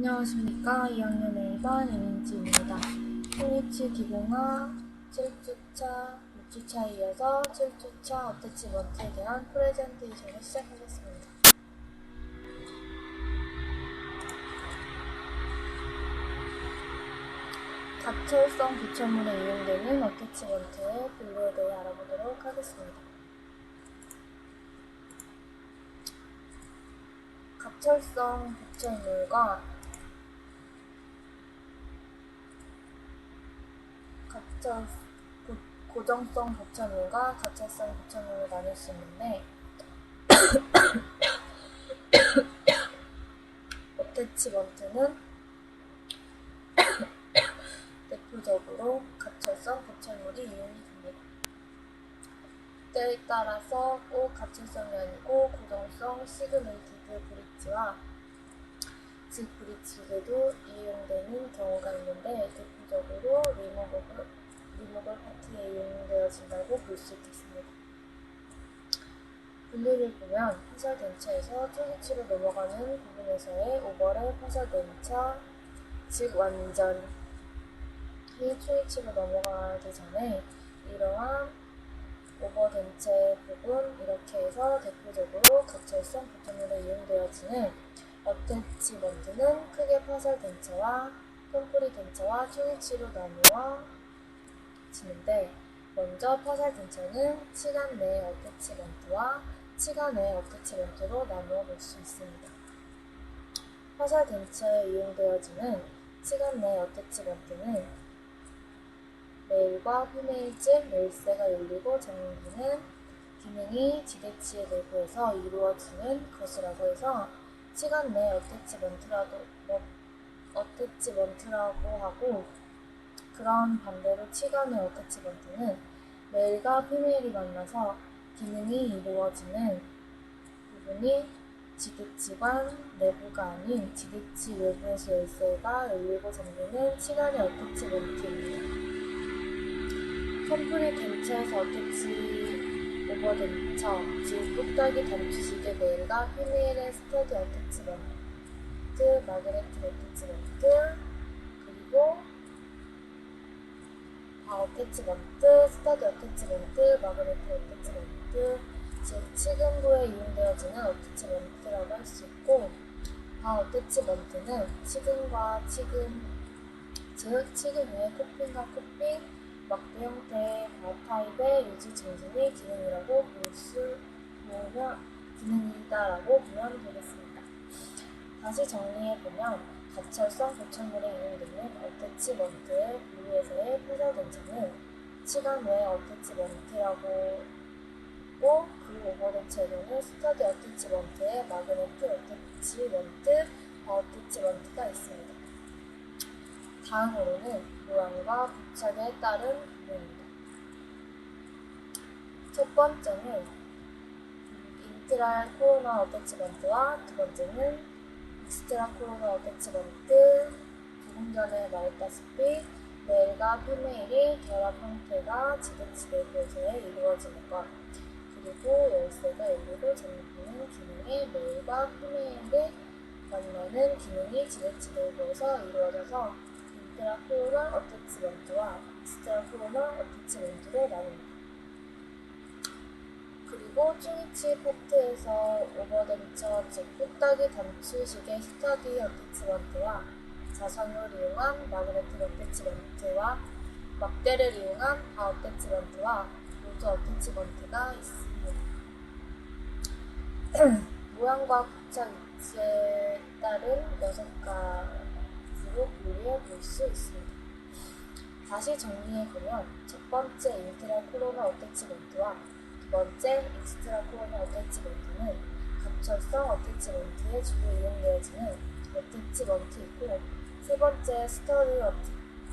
안녕하십니까. 2학년 A반 이민지입니다. 통일치 기공학 7주차, 6주차에 이어서 7주차 어태치먼트에 대한 프레젠테이션을 시작하겠습니다. 가철성 부처물에 이용되는 어태치먼트의 분류에 대해 알아보도록 하겠습니다. 가철성 부처물과 고정성 부처물과 가철성 부처물을 나눌 수 있는데 어태치먼트는 대표적으로 가철성 부처물이 이용이 됩니다. 때에 따라서 꼭 가철성이 아니고 고정성 시그널티드 브릿지와 즉 브릿지에도 이용되는 경우가 있는데 대표적으로 리모버 파트에 이용되어진다고 볼 수 있겠습니다. 분류를 보면 파설덴처에서 초기치로 넘어가는 부분에서의 오버랩 파설덴처 즉 완전히 초기치로 넘어가기 전에 이러한 오버덴처의 부분 이렇게 해서 대표적으로 가철성 부처물에 이용되어지는 어태치먼트는 크게 파설덴처와 콤프리덴처와 초기치로 나누어지는데 먼저 파설덴처는 치간 내 어태치먼트와 치간 외 어태치먼트로 나누어 볼 수 있습니다. 파설덴처에 이용되어지는 치간 내 어태치먼트는 메일과 피메일즈 메일세가 열리고 잠기는 기능이 지대치의 내부에서 이루어지는 것이라고 해서 치간 내 어태치먼트라고 하고 그런 반대로 치간 외 어태치먼트는 메일과 피메일이 만나서 기능이 이루어지는 부분이 지대치관 내부가 아닌 지대치 외부에서 열쇠가 열리고 잠기는 치간의 어태치먼트입니다. 컴프리덴처에서 어태치 오버덴처 즉 뚝딱이 단추식의 메일과 피메일의 스터디 어태치먼트, 마그네틱 어태치먼트 그리고 어태치먼트, 스터디 어태치먼트, 마그네틱 어태치먼트 즉 치근부에 이용되어지는 어태치먼트라고 할 수 있고 어태치먼트는 치근과 치근 즉 치근 외에 코핀과 코핀 막대 형태의 타입의 유지 증진이 기능이다라고 보면 되겠습니다. 다시 정리해보면 가철성 부처물에 이용되는 어태치먼트의 분류에서의 파설덴처는 치간 외 어태치먼트라고 고 그 오버덴처에는 스터디 어태치먼트의 마그네틱 어태치먼트가 있습니다. 다음으로는 모양과 부착에 따른 부분입니다. 첫 번째는 인트랄 코로나 어태치먼트와 두 번째는 익스트라 코로나 어태치먼트. 조금 전에 말했다시피 메일과 피메일이 결합 형태가 지대치 내부에서의 이루어지는 것 그리고 열쇠가 열리고 잠기는 기능의 메일과 피메일이 만나는 기능이 지대치 내부에서 이루어져서 인트라 코로나 어태치먼트와 익스트라 코로나 어태치먼트로 나눕니다. 그리고 충이치 파트에서 오버덴처 즉 뚝딱이 단추식의 스터디 어태치먼트와 자선을 이용한 마그네틱 어태치먼트와 막대를 이용한 어태치먼트와 로드 어태치먼트가 있습니다. 모양과 부착 위치에 따른 6가지로 분류해 볼 수 있습니다. 다시 정리해보면 첫 번째 인트라 코로나 어태치먼트와 두 번째 익스트라 코로나 어태치먼트는 가철성 어태치먼트에 주로 이용되어지는 어태치먼트이고 세 번째 스터디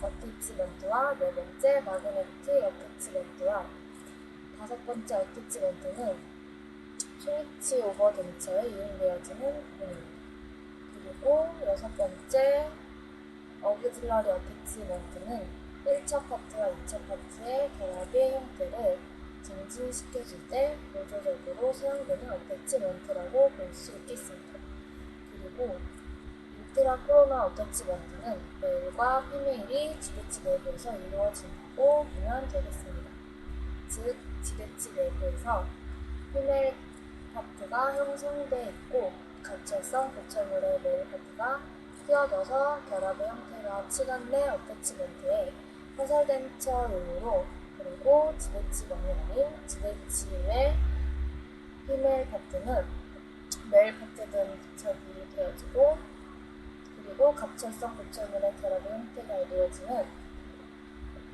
어태치먼트와 네 번째 마그네틱 어태치먼트와 다섯 번째 어태치먼트는 초이치 오버덴처에 이용되어지는 부분입니다. 그리고 여섯 번째 어그질러리 어태치먼트는 1차 파트와 2차 파트의 결합의 형태를 증진시켜줄 때 보조적으로 사용되는 어태치먼트라고 볼 수 있겠습니다. 그리고 인트라 코로나 어태치먼트는 메일과 피메일이 지대치 내부에서 이루어진다고 보면 되겠습니다. 즉, 지대치 내부에서 피메일 파트가 형성돼 있고 가철성 고철물의 메일 파트가 끼어넣어서 결합의 형태가 치간 내 어태치먼트에 화살덴처 용으로 그리고 지대치관이 아닌 지대치 외 피메일 파트는 메일 파트 등 부착이 되어지고 그리고 갑철성 고철물의 결합의 형태가 이루어지는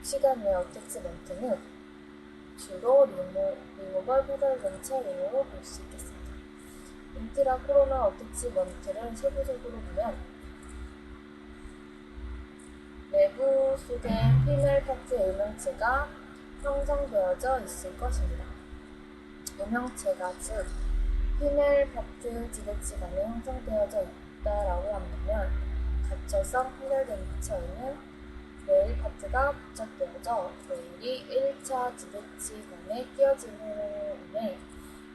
치간 내 어태치먼트는 주로 리모벌 페달렌처 용으로 볼 수 있겠습니다. 인트라 코로나 어태치먼트를 세부적으로 보면 내부 속에 피메일 파트의 음영체가 형성되어져 있을 것입니다. 음영체가 즉 피메일 파트 지대치관에 형성되어져 있다라고 한다면 갑철성 페달렌처에는 메일 파트가 부착되어져 메일이 1차 지대치관에 끼어짐으로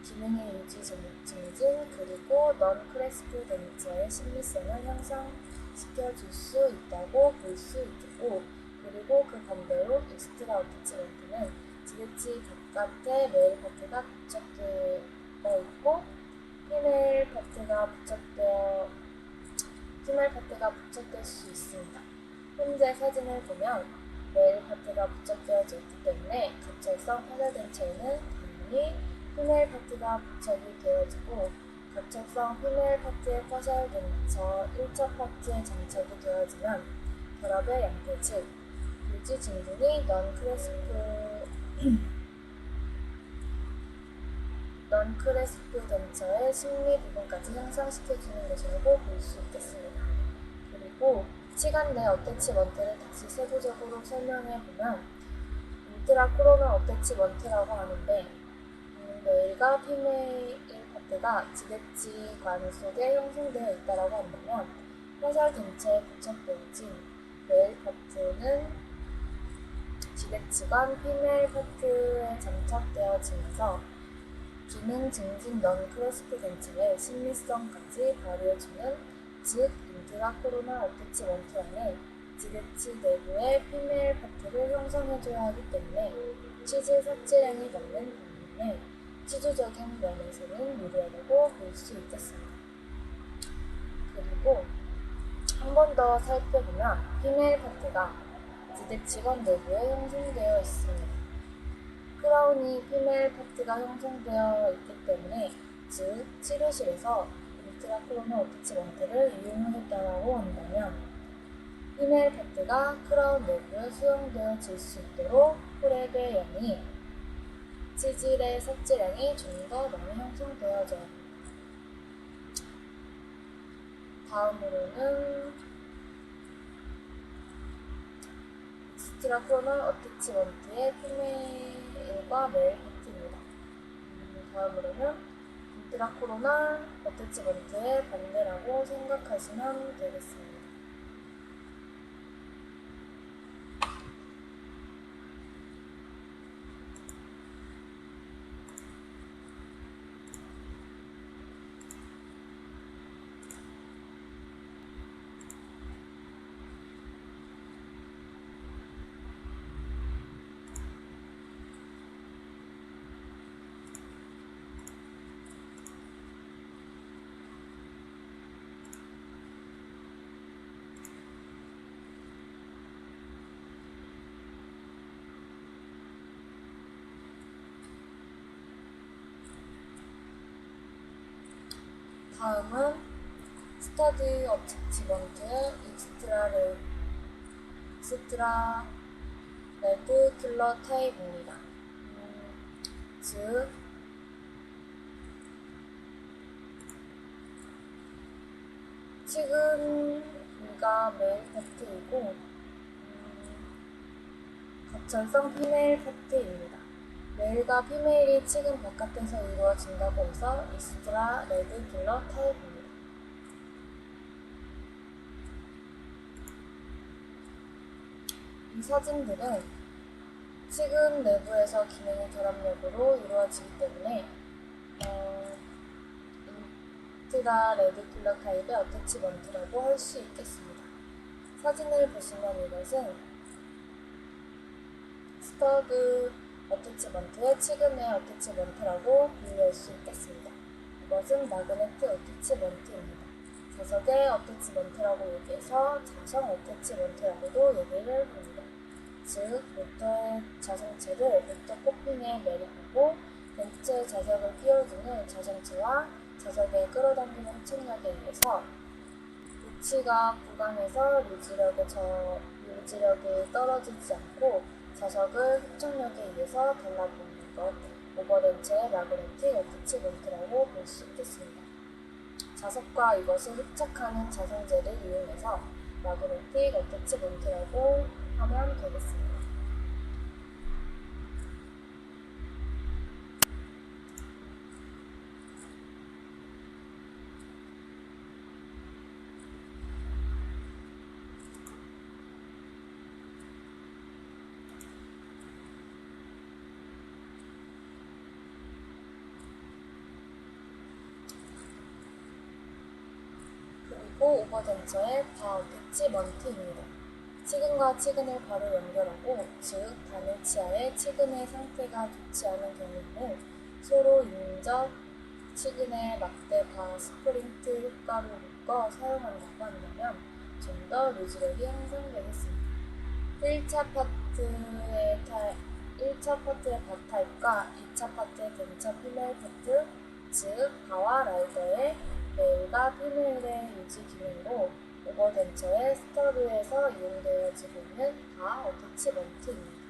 기능의 유지 증진 그리고 넌 크레스프 덴처의 심리성을 향상시켜줄 수 있다고 볼 수 있겠고 그리고 그 반대로 익스트라 어태치먼트는 지대치 바깥에 메일 파트가 부착되어 있고 피메일 파트가 부착될 수 있습니다. 현재 사진을 보면 메일 파트가 부착되어져 있기 때문에 갑철성 페달덴처에는 당연히 피메일 파트가 부착이 되어지고 갑철성 피메일 파트의 페달덴처 1차 파트에 장착이 되어지면 결합의 양태 즉 유지 증진이 넌 크레스프 덴처의 심리 부분까지 향상시켜주는 것이라고 볼 수 있겠습니다. 그리고 치간 내 어태치먼트를 다시 세부적으로 설명해보면 인트라 코로나 어태치먼트라고 하는데 메일과 피메일 파트가 지대치관 속에 형성되어 있다고 한다면 화살 근처에 부착되어진 메일 파트는 지대치관 피메일 파트에 장착되어지면서 기능 증진 넌 크레스프 덴처의 심리성까지 발휘해주는 즉 인트라 코로나 어태치먼트 안에 지대치 내부의 피메일 파트를 형성해줘야 하기 때문에 치즈 삭제량이 많은 반면에 치주적인 면에서는 유리하다고 볼 수 있겠습니다. 그리고 한 번 더 살펴보면 피메일 파트가 지대치관 내부에 형성되어 있습니다. 크라운이 피메일 파트가 형성되어 있기 때문에 즉 치료실에서 인트라 코로나 어태치먼트를 이용하겠다고 한다면 피메일 파트가 크라운 내부에 수용되어질 수 있도록 혈액의 양이 치질의 삭제량이 좀 더 많이 형성되어져요. 다음으로는 익스트라 코로나 어태치먼트의 피메일과 메일 파트입니다. 다음으로는 인트라 코로나 어태치먼트의 반대라고 생각하시면 되겠습니다. 다음은 스터디 어태치먼트의 익스트라 레드 킬러 타입입니다. 즉 치근이가 메일 파트이고 갑철성 피메일 파트입니다. 메일과 피메일이 치근 바깥에서 이루어진다고 해서 익스트라 레드 킬러 타입입니다. 이 사진들은 치근 내부에서 기능의 결합력으로 이루어지기 때문에 시프트가 레디큘러 타입의 어태치먼트라고 할 수 있겠습니다. 사진을 보시면 이것은 스터드 어태치먼트의 측은의 어태치먼트라고 불릴 수 있겠습니다. 이것은 마그네틱 어태치먼트입니다. 자석의 어태치먼트라고 얘기해서 자석 어태치먼트라고도 얘기를 합니다. 즉, 모터의 자성체를 모터 코핑에 매립하고 벤츠 자석을 끼워주는 자성체와 자석의 끌어당기는 흡착력에 의해서 위치가 구간에서 유지력이 떨어지지 않고 자석을 흡착력에 의해서 달라붙는 것, 오버덴처의 마그네틱 어태치먼트라고 볼 수 있겠습니다. 자석과 이것을 흡착하는 자성제를 이용해서 마그네틱 어태치먼트라고 하면 되겠습니다. 그리고 오버덴처의 바 어태치먼트입니다. 측은과 측은을 바로 연결하고, 즉 바늘 치아의 측은의 상태가 좋지 않은 경우에는 서로 인접 측은의 막대 바 스프린트 효과로 묶어 사용한다고 한다면 좀 더 유지력이 향상되겠습니다. 1차 파트의 바 타입과 2차 파트의 덴처 피메일 파트, 즉 바와 라이더의 레일과 피메일의 유지 기능으로 오버덴처의 스터드에서 이용되어지고 있는 바 어태치먼트입니다.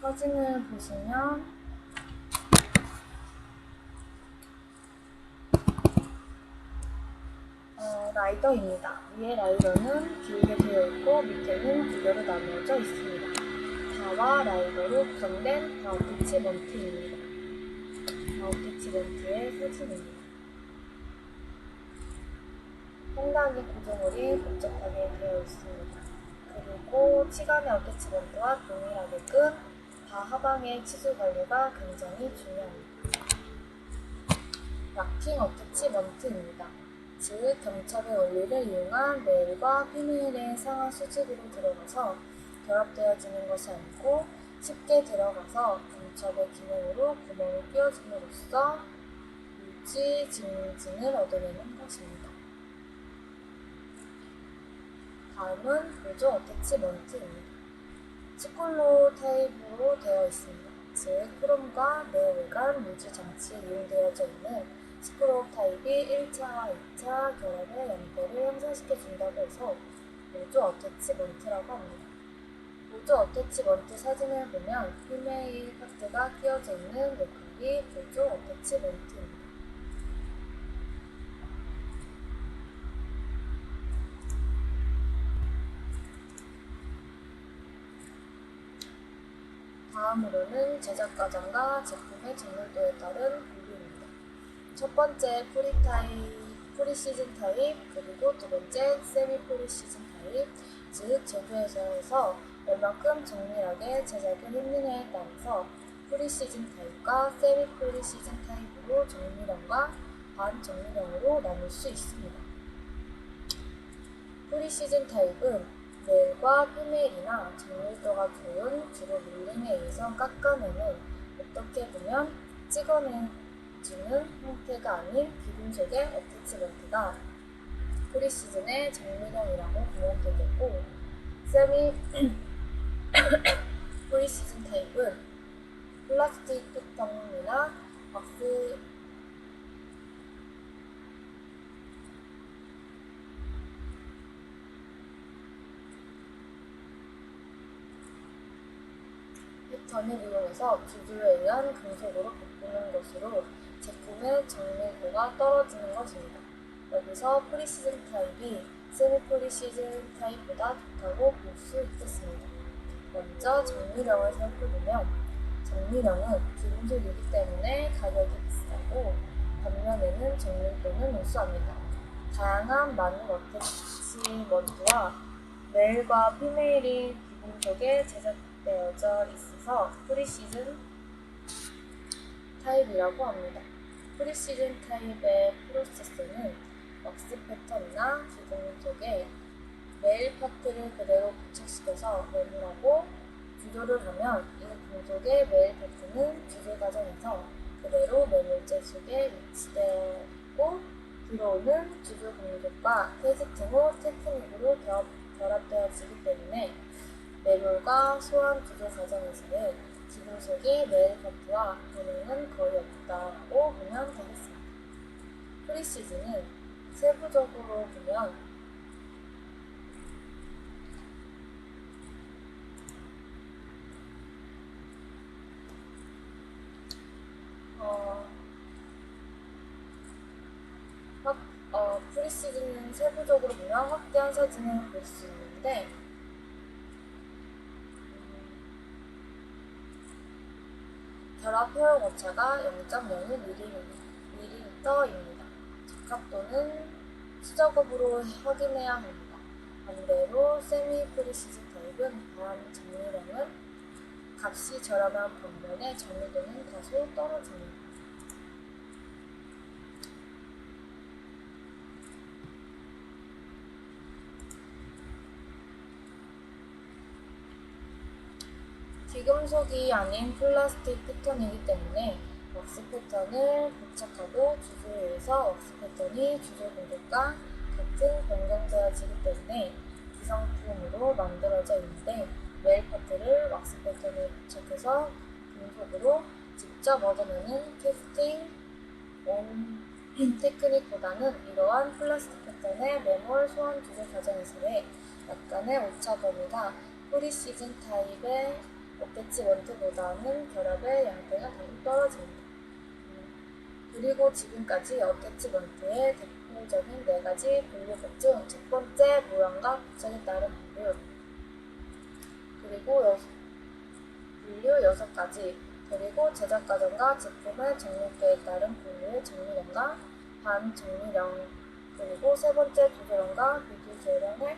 사진을 보시면 라이더입니다. 위에 라이더는 길게 되어 있고 밑에는 두 개로 나누어져 있습니다. 바와 라이더로 구성된 바 어태치먼트입니다. 바 어태치먼트의 사진입니다. 상당히 구조물이 복잡하게 되어 있습니다. 그리고 치간의 어태치먼트와 동일하게끔 바 하방의 치주 관리가 굉장히 중요합니다. 락킹 어태치먼트입니다. 즉, 경첩의 원리를 이용한 레일과 피메일의 상하 수직으로 들어가서 결합되어지는 것이 아니고 쉽게 들어가서 경첩의 기능으로 구멍을 끼워줌으로써 유지 증진을 얻어내는 것입니다. 다음은 보조 어태치먼트입니다. 스콜로 타입으로 되어 있습니다. 즉, 크롬과 내외관 유지 장치에 이용되어져 있는 스크롤 타입이 1차와 2차 결합의 연대를 향상시켜준다고 해서 보조 어태치먼트라고 합니다. 보조 어태치먼트 사진을 보면 피메일 파트가 끼워져 있는 넥이 보조 어태치먼트입니다. 다음으로는 제작 과정과 제품의 정밀도에 따른 분류입니다. 첫 번째 프리시즌 타입, 그리고 두 번째 세미 프리시즌 타입, 즉 제조회사에서 얼만큼 정밀하게 제작을 했느냐에 따라서 프리시즌 타입과 세미 프리시즌 타입으로 정밀형과 반정밀형으로 나눌 수 있습니다. 프리시즌 타입은 레일과 피메일이나 정밀도가 좋은 주로 밀링에 의해서 깎아내는, 어떻게 보면 찍어내주는 형태가 아닌 기름 속의 어태치먼트가 프리시즌의 정밀형이라고 보면 되겠고, 세미 프리시즌 타입은 플라스틱 뚜껑이나 박스 패턴을 이용해서 주주에 의한 금속으로 바꾸는 것으로 제품의 정밀도가 떨어지는 것입니다. 여기서 프리시즌 타입이 세미 프리시즌 타입보다 좋다고 볼 수 있겠습니다. 먼저 정밀형을 살펴보면 정밀형은 기금속이기 때문에 가격이 비싸고 반면에는 정밀도는 우수합니다. 다양한 마늘 어태치먼트와 메일과 피메일이 기금속에 제작되어져 있어서 프리시즌 타입이라고 합니다. 프리시즌 타입의 프로세스는 왁스 패턴이나 기금속에 메일 파트를 그대로 부착시켜서 매몰하고 주조를 하면 이 금속의 메일 파트는 주조 과정에서 그대로 매몰재 속에 위치되고 들어오는 주조 금속과 테스팅 후 테크닉으로 결합되어지기 때문에 매몰과 소환 주조 과정에서는 기금속의 메일 파트와 변형은 거의 없다고 보면 되겠습니다. 프리시즌은 세부적으로 보면 프리시즌은 세부적으로 보면 확대한 사진을 볼 수 있는데 결합 허용 오차가 0.01mm입니다. 적합도는 수작업으로 확인해야 합니다. 반대로 세미 프리시즌 타입은 반정밀형은 값이 저렴한 반면에 정밀도는 다소 떨어집니다. 기금속이 아닌 플라스틱 패턴이기 때문에 왁스 패턴을 부착하고 주조에 의해서 왁스 패턴이 주조 금속과 같은 변경되어지기 때문에 기성품으로 만들어져 있는데 메일 파트를 왁스 패턴에 부착해서 금속으로 직접 얻어내는 캐스팅 온 테크닉보다는 이러한 플라스틱 패턴의 매몰 소환 주조 과정에서의 약간의 오차 범위가 프리시즌 타입의 어태치먼트보다는 결합의 양태가 다소 떨어집니다. 그리고 지금까지 어태치먼트의 대표적인 4가지 분류법 중 첫 번째 모양과 부착에 따른 분류, 그리고 분류 6가지, 그리고 제작 과정과 제품의 정밀도에 따른 분류의 정밀형과 반정밀형, 그리고 세 번째 조절형과 비조절형의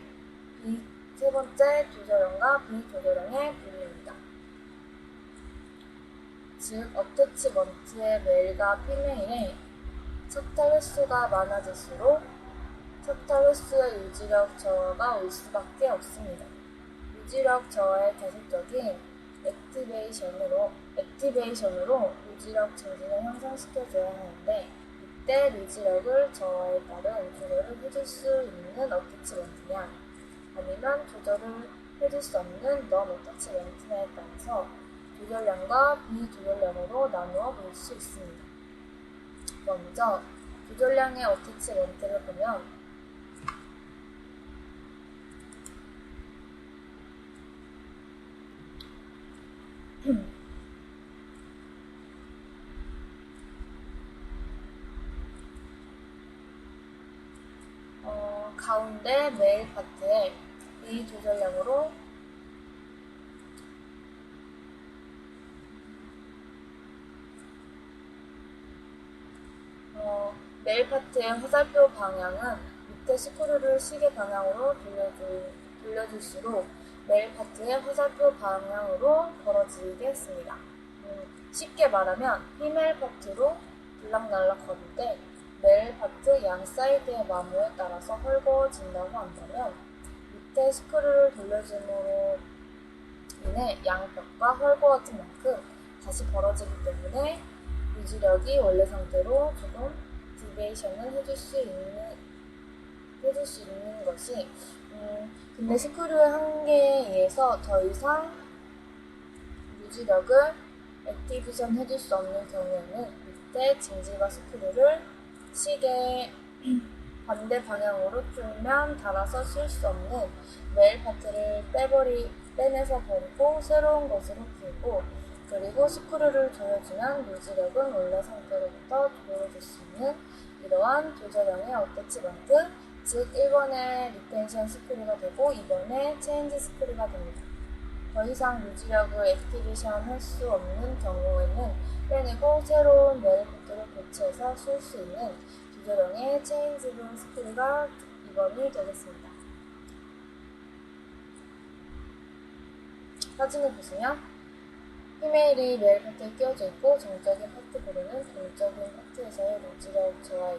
분류입니다. 즉, 어태치먼트의 메일과 피메일에 척탈 횟수가 많아질수록 척탈 횟수의 유지력 저하가 올 수밖에 없습니다. 유지력 저하의 계속적인 액티베이션으로 유지력 증진을 향상시켜줘야 하는데 이때 유지력을 저하에 따른 조절을 해줄 수 있는 어태치먼트냐 아니면 조절을 해줄 수 없는 넌 어태치먼트냐에 따라서 조절량과 비조절량으로 나누어 볼 수 있습니다. 먼저 조절량의 어태치먼트를 보면 가운데 메일 파트에 비조절량으로 메일 파트의 화살표 방향은 밑에 스크류를 시계 방향으로 돌려줄수록 메일 파트의 화살표 방향으로 벌어지게 했습니다. 쉽게 말하면 피메일 파트로 들락날락 거릴 때 메일 파트 양 사이드의 마모에 따라서 헐거워진다고 한다면 밑에 스크류를 돌려줌으로 인해 양벽과 헐거워진 만큼 다시 벌어지기 때문에 유지력이 원래 상태로 조금 디베이션을 해줄 수 있는 것이 근데 스크류의 한계에 의해서 더 이상 유지력을 액티베이션 해줄 수 없는 경우에는 밑에 징질과 스크류를 시계 반대 방향으로 풀면 닳아서 쓸 수 없는 메일 파트를 빼내서 버리고 새로운 것으로 풀고 그리고 스크류를 조여주면 유지력은 원래 상태로부터 조절해줄 수 있는 이러한 조절형의 어태치먼트, 즉 1번의 리텐션 스크류가 되고 2번의 체인지 스크류가 됩니다. 더 이상 유지력을 액티베이션 할 수 없는 경우에는 빼내고 새로운 멜포트를 교체해서 쓸 수 있는 조절형의 체인지블 스크류가 2번이 되겠습니다. 사진을 보시면 휘메일이 멜포트에 끼워져 있고 정적인 파트 고리는 동적인 파트에서의 유지력 저하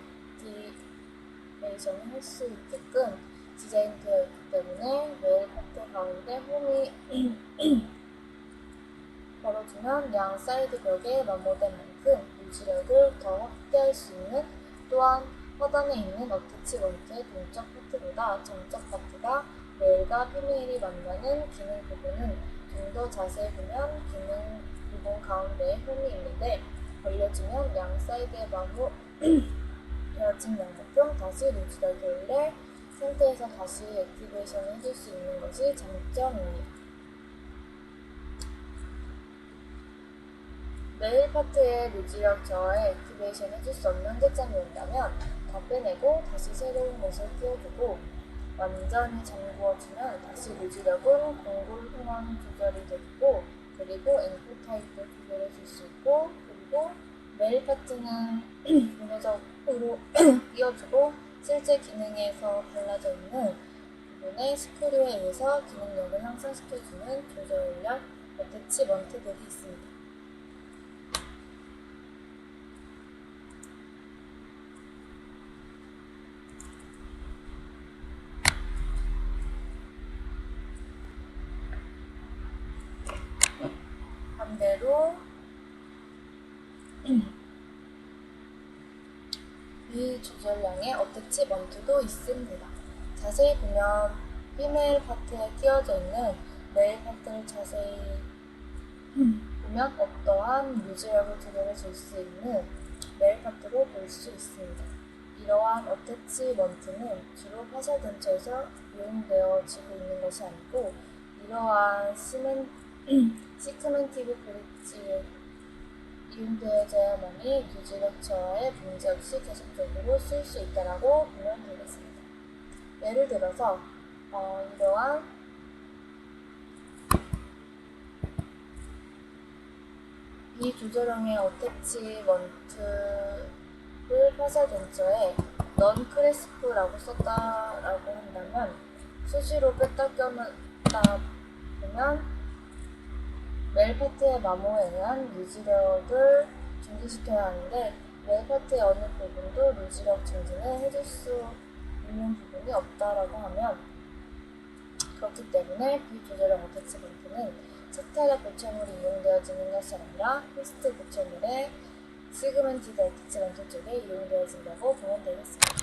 액티베이션을 할 수 있게끔 디자인되어 있기 때문에 멜 파트 가운데 홈이 걸어주면 양 사이드 벽에 마모된 만큼 유지력을 더 확대할 수 있는, 또한 하단에 있는 어태치먼트의 동적 파트보다 정적 파트가 멜과 휘메일이 만나는 기능 부분은 좀 더 자세히 보면 기능 부분 가운데에 홈이 있는데 벌려주면 양 사이드에 마모되어진 양만큼 다시 유지력이 원래 상태에서 다시 액티베이션을 해줄 수 있는 것이 장점입니다. 멜 파트의 유지력 저하에 액티베이션 해줄 수 없는 한계점이 온다면 다 빼내고 다시 새로운 것을 끼워주고 완전히 잠구어주면 다시 유지력은 공굴 흥원 조절이 되고, 그리고 앵콜 타입도 조절해 줄 수 있고, 그리고 멜 파트는 분해적으로 끼워주고 실제 기능에서 달라져 있는 부분의 스크류에 의해서 기능력을 향상시켜주는 조절력 어태치먼트들이 있습니다. 반대로 비조절량의 어태치먼트도 있습니다. 자세히 보면 휘메일 파트에 끼워져 있는 멜 파트를 자세히 보면 어떠한 유지력을 조절해 줄 수 있는 멜 파트로 볼 수 있습니다. 이러한 어태치먼트는 주로 화살 근처에서 이용되어지고 있는 것이 아니고 이러한 시크멘티브 브릿지에 이용되어져야만이 유지력 저하의 문제 없이 계속적으로 쓸 수 있다고 보면 되겠습니다. 예를 들어서 이러한 비조절형의 어태치먼트를 화살 근처에 넌 크레스프라고 썼다라고 한다면 수시로 뺐다 껴놨다 보면 멜 파트의 마모에 의한 유지력을 증진시켜야 하는데 멜 파트의 어느 부분도 유지력 증진을 해줄 수 있는 부분이 없다라고 하면, 그렇기 때문에 비조절형 어태치먼트는 차탈의 고체물이 이용되어지는 것이 아니라 피스트 고체물의 시그먼티드 어태치먼트 쪽에 이용되어진다고 보면 되겠습니다.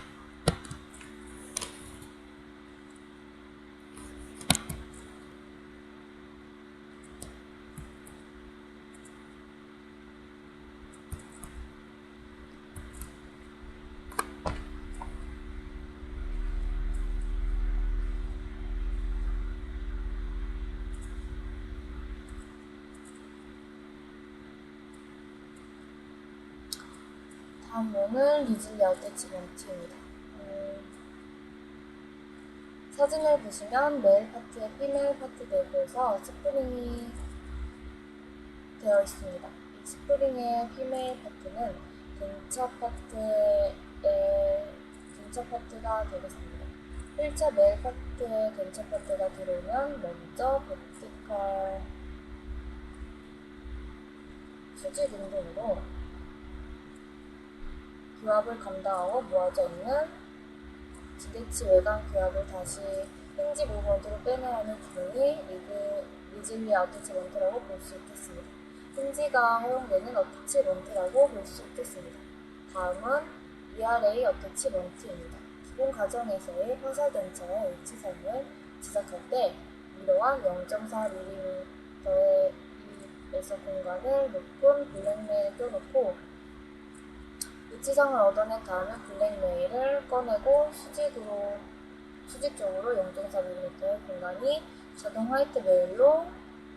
다음은 리즐리 어태치먼트입니다. 사진을 보시면 멜 파트에 피멜 파트 내부에서 스프링이 되어 있습니다. 이 스프링의 피멜 파트는 근처 파트가 되겠습니다. 1차 멜 파트에 근처 파트가 들어오면 먼저 버티컬 수직 운동으로 규합을 감당하고 모아져 있는 기대치 외곽 규합을 다시 힌지 무브먼트로 빼내야 하는 기능이 리즐리 어태치먼트라고 볼 수 있겠습니다. 힌지가 허용되는 어태치먼트라고 볼 수 있겠습니다. 다음은 ERA 어태치먼트입니다. 기본 과정에서의 화살 근처의 위치선을 지적할 때 이러한 0.4mm에서 공간을 높은 블랙메일을 껴놓고 위치상을 얻어낸 다음에 블랙메일을 꺼내고 수직 쪽으로 0.4mm의 공간이 자동 화이트 메일로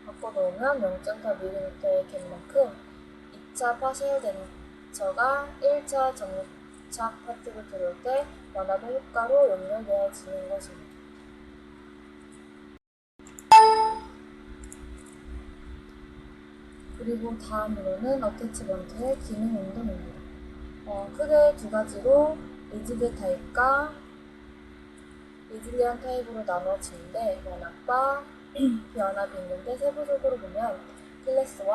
바꿔놓으면 0.4mm의 갭만큼 2차 파쇄 덴처가 1차 정착 파트로 들어올 때 완화도 효과로 연결되어지는 것입니다. 그리고 다음으로는 어태치먼트의 기능 운동입니다. 크게 두 가지로 리지드 타입과 리질리언 타입으로 나눠지는데 완합과 비완합이 있는데 세부적으로 보면 클래스 1,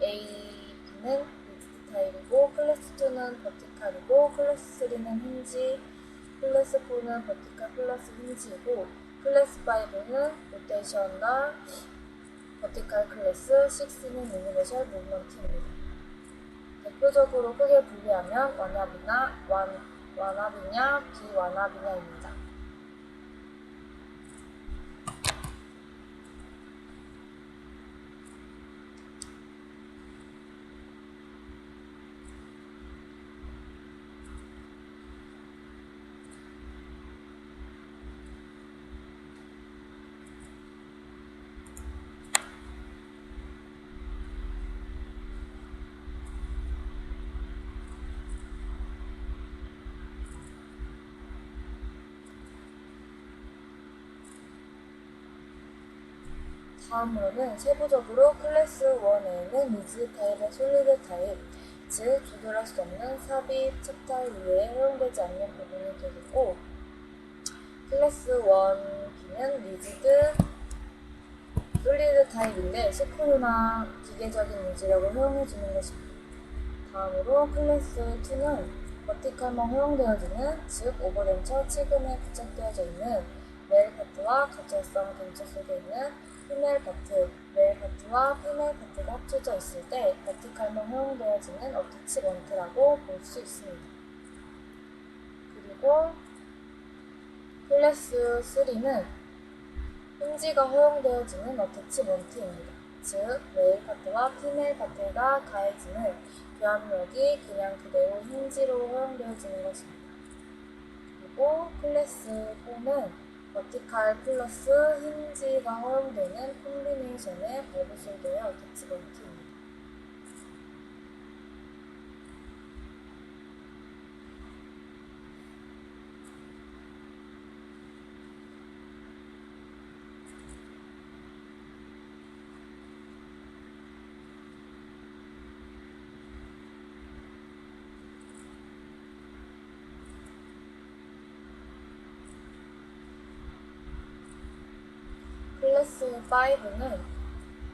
A는 리지드 타입이고 클래스 2는 버티칼이고 클래스 3는 힌지, 클래스 4는 버티칼 플러스 힌지이고 클래스 5는 로테이션과 버티칼 클래스, 6는 유니버셜 무브먼트입니다. 대표적으로 크게 분류하면 완합이냐 비완합이냐입니다. 다음으로는 세부적으로 클래스 1에는 리지드 타입의 솔리드 타입, 즉 조절할 수 없는 삽입, 첩탈 이외에 허용되지 않는 부분이 되겠고 클래스 1B는 리지드 솔리드 타입인데 스크류나 기계적인 유지력을 허용해주는 것입니다. 다음으로 클래스 2는 버티칼만 허용되어지는, 즉 오버덴처 치근에 부착되어져 있는 메일 파트와 가철성 덴처 속에 있는 피메일 파트, 메일 파트와 피메일 파트가 합쳐져 있을 때 버티칼만 허용되어지는 어태치먼트라고 볼 수 있습니다. 그리고 클래스 3는 힌지가 허용되어지는 어태치먼트입니다. 즉 메일 파트와 피메일 파트가 가해지는 교합력이 그냥 그대로 힌지로 허용되어지는 것입니다. 그리고 클래스 4는 버티칼 플러스 힌지가 허용되는 콤비네이션의 발브솔더의 어태치먼트입니다. 클래스 5는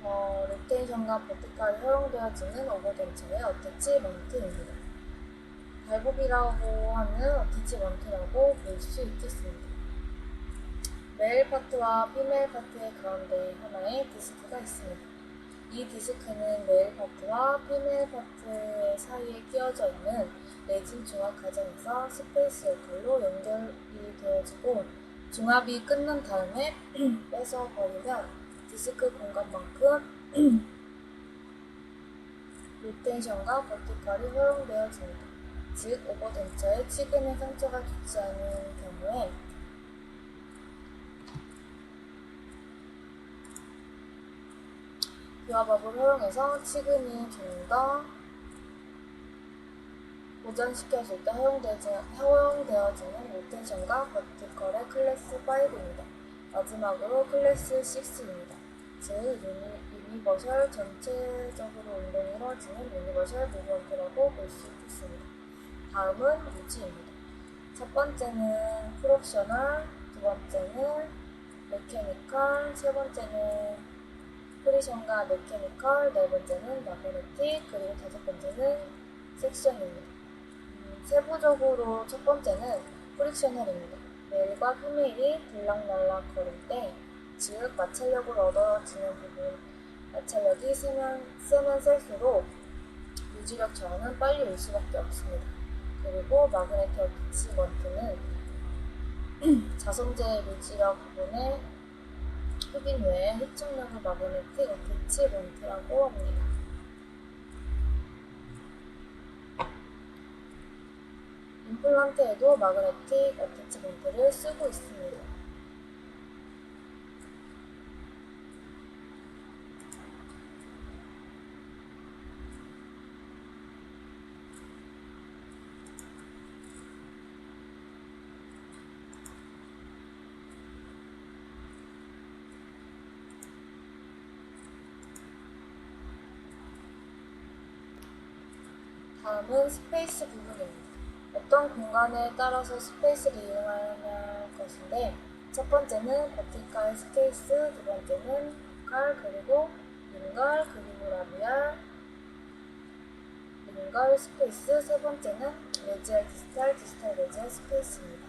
로테이션과 버티칼이 허용되어지는 오버덴처의 어태치먼트입니다. 발굽이라고 하는 어태치먼트라고 볼 수 있겠습니다. 메일 파트와 피메일 파트의 가운데 하나의 디스크가 있습니다. 이 디스크는 메일 파트와 피메일 파트 사이에 끼워져 있는 레진 중합 과정에서 스페이스 역할로 연결이 되어지고 중합이 끝난 다음에 뺏어버리면 디스크 공간만큼 로테이션과 버티칼이 허용되어집니다. 즉 오버덴처에 치근의 상처가 좋지 않은 경우에 교합압을 허용해서 치근이 좀 더 보전시켜줄 때 허용되어지는 로테이션과 버티컬의 클래스 5입니다. 마지막으로 클래스 6입니다. 즉 유니버셜 전체적으로 운동이 이루어지는 유니버셜 무브먼트라고 볼 수 있습니다. 다음은 유지입니다. 첫 번째는 프록셔널, 두 번째는 메케니컬, 세 번째는 프리션과 메케니컬, 네 번째는 마그네틱, 그리고 다섯 번째는 섹션입니다. 세부적으로 첫 번째는 프릭셔널입니다. 메일과 피메일이 들락날락 거릴 때, 즉 마찰력을 얻어지는 부분, 마찰력이 세면 셀수록 유지력 저하는 빨리 올 수밖에 없습니다. 그리고 마그네틱 어태치먼트는 자성제 유지력 부분의 흡인 외에 흡착력을 마그네틱 어태치먼트라고 합니다. 임플란트에도 마그네틱 어태치먼트를 쓰고 있습니다. 다음은 스페이스 부분입니다. 어떤 공간에 따라서 스페이스를 이용하는 것인데, 첫 번째는 버티칼 스페이스, 두 번째는 칼, 그리고 링걸, 그리고 라비알, 링걸 스페이스, 세 번째는 레지얼 디스탈, 디스탈 레지얼 스페이스입니다.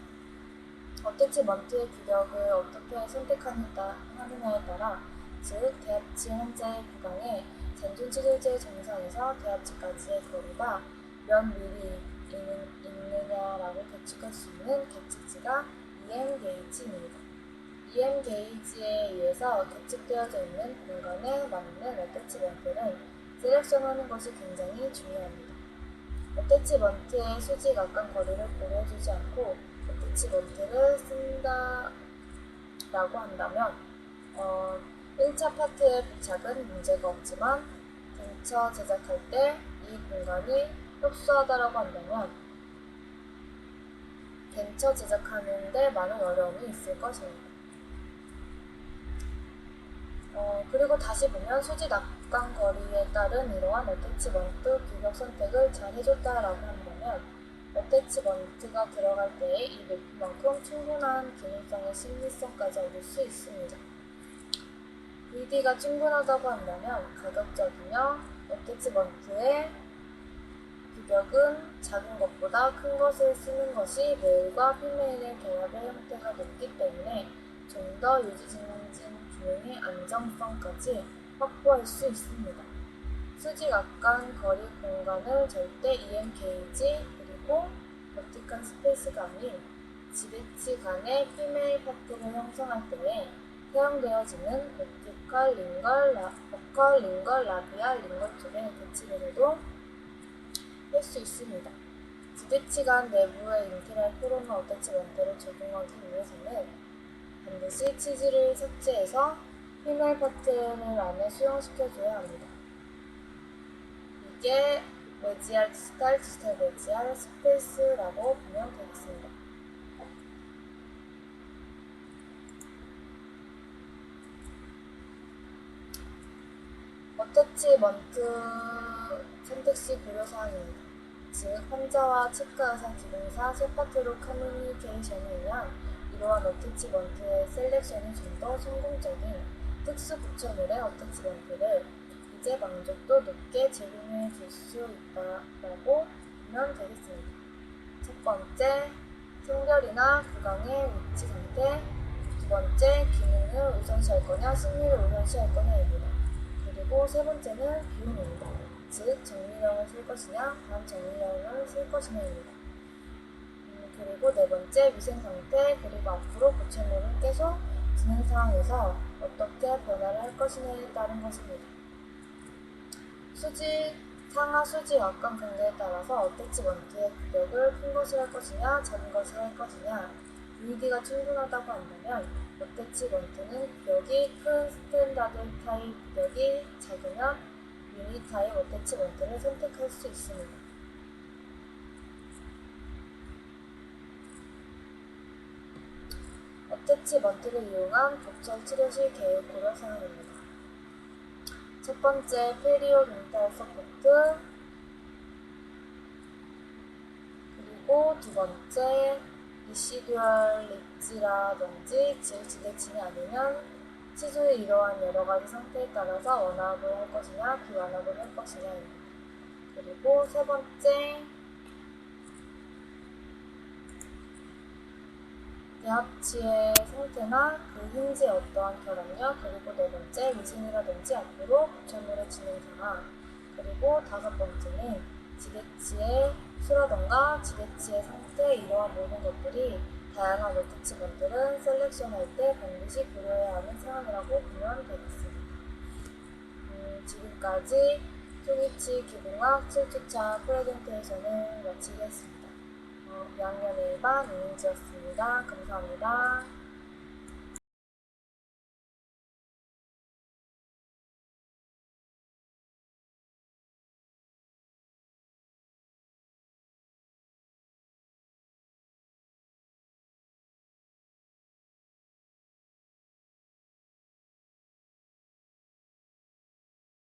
어태치먼트의 규격을 어떻게 선택하느냐에 따라, 즉 대합치 현재 구강의 잔존치료제 정상에서 대합치까지의 거리가 몇 미리 있느냐라고 계측할 수 있는 계측치가 EM 게이지입니다. EM 게이지에 의해서 계측되어져 있는 공간에 맞는 어태치먼트를 셀렉션하는 것이 굉장히 중요합니다. 어태치먼트의 수직 악강 거리를 고려해주지 않고 어태치먼트를 쓴다라고 한다면 1차 파트의 부착은 문제가 없지만 근처 제작할 때 이 공간이 협소하다라고 한다면 겐처 제작하는데 많은 어려움이 있을 것입니다. 그리고 다시 보면 수직 악강 거리에 따른 이러한 어태치먼트 규격 선택을 잘 해줬다라고 한다면 어태치먼트가 들어갈 때에 이 높이만큼 충분한 기능성의 신미성까지 얻을 수 있습니다. VD가 충분하다고 한다면 가격적이며 어태치먼트의 규격은 작은 것보다 큰 것을 쓰는 것이 메일과 피메일의 결합의 형태가 높기 때문에 좀 더 유지증진 기능의 안정성까지 확보할 수 있습니다. 수직 악강 거리 공간을 절대 EM 게이지 그리고 버티칸 스페이스가 아닌 지대치 간의 피메일 파트를 형성할 때에 사용되어지는 버티컬 링걸, 라비알 링걸 쪽의 배치를 해도 할 수 있습니다. 지대치 간 내부의 인티랄 코로나 어태치먼트를 적용하기 위해서는 반드시 치즈를 삭제해서 피메일 파트를 안에 수용시켜줘야 합니다. 이게 레지알 디스탈, 디스탈 레지알 스페이스라고 보면 되겠습니다. 어태치먼트 선택 시 고려사항입니다. 즉, 환자와 치과 의사 기공사 세 파트로 커뮤니케이션을 위한 이러한 어태치먼트의 셀렉션이 좀 더 성공적인 특수 부처물의 어태치먼트를 이제 만족도 높게 제공해 줄 수 있다고 보면 되겠습니다. 첫 번째, 성별이나 구강의 위치 상태, 두 번째, 기능을 우선시할 거냐, 심리를 우선시할 거냐입니다. 그리고 세 번째는 비용입니다. 즉, 정밀형을 쓸 것이냐, 반정밀형을 쓸 것이냐입니다. 그리고 네 번째, 위생 상태, 그리고 앞으로 부처물은 계속 진행 상황에서 어떻게 변화를 할 것이냐에 따른 것입니다. 상하 수직 악강 관계에 따라서 어태치먼트의 규격을 큰 것을 할 것이냐, 작은 것을 할 것이냐, VD가 충분하다고 한다면 어태치먼트는 규격이 큰 스탠다드 타입 규격이 작으면 미니 타입 어태치먼트를 선택할 수 있습니다. 어태치먼트를 이용한 복철 치료실 계획 고려 사항입니다. 첫 번째, 페리오린탈 서포트, 그리고 두 번째, 리시듀얼 립지라든지 지대칭이 아니면 치주의 이러한 여러 가지 상태에 따라서 완합을 할 것이냐, 비완합을 할 것이냐입니다. 그리고 세 번째, 대합치의 상태나 그 힌지의 어떠한 결합력, 그리고 네 번째, 위생이라든지 앞으로 부처물의 진행 상황, 그리고 다섯 번째는 지대치의 수라던가 지대치의 상태, 이러한 모든 것들이 다양한 어태치먼트를 셀렉션할 때 반드시 고려해야 하는 상황이라고 보면 되겠습니다. 지금까지 투니치 기공학 7주차 프레젠테이션을 마치겠습니다. 2학년 1반 이민지였습니다. 감사합니다.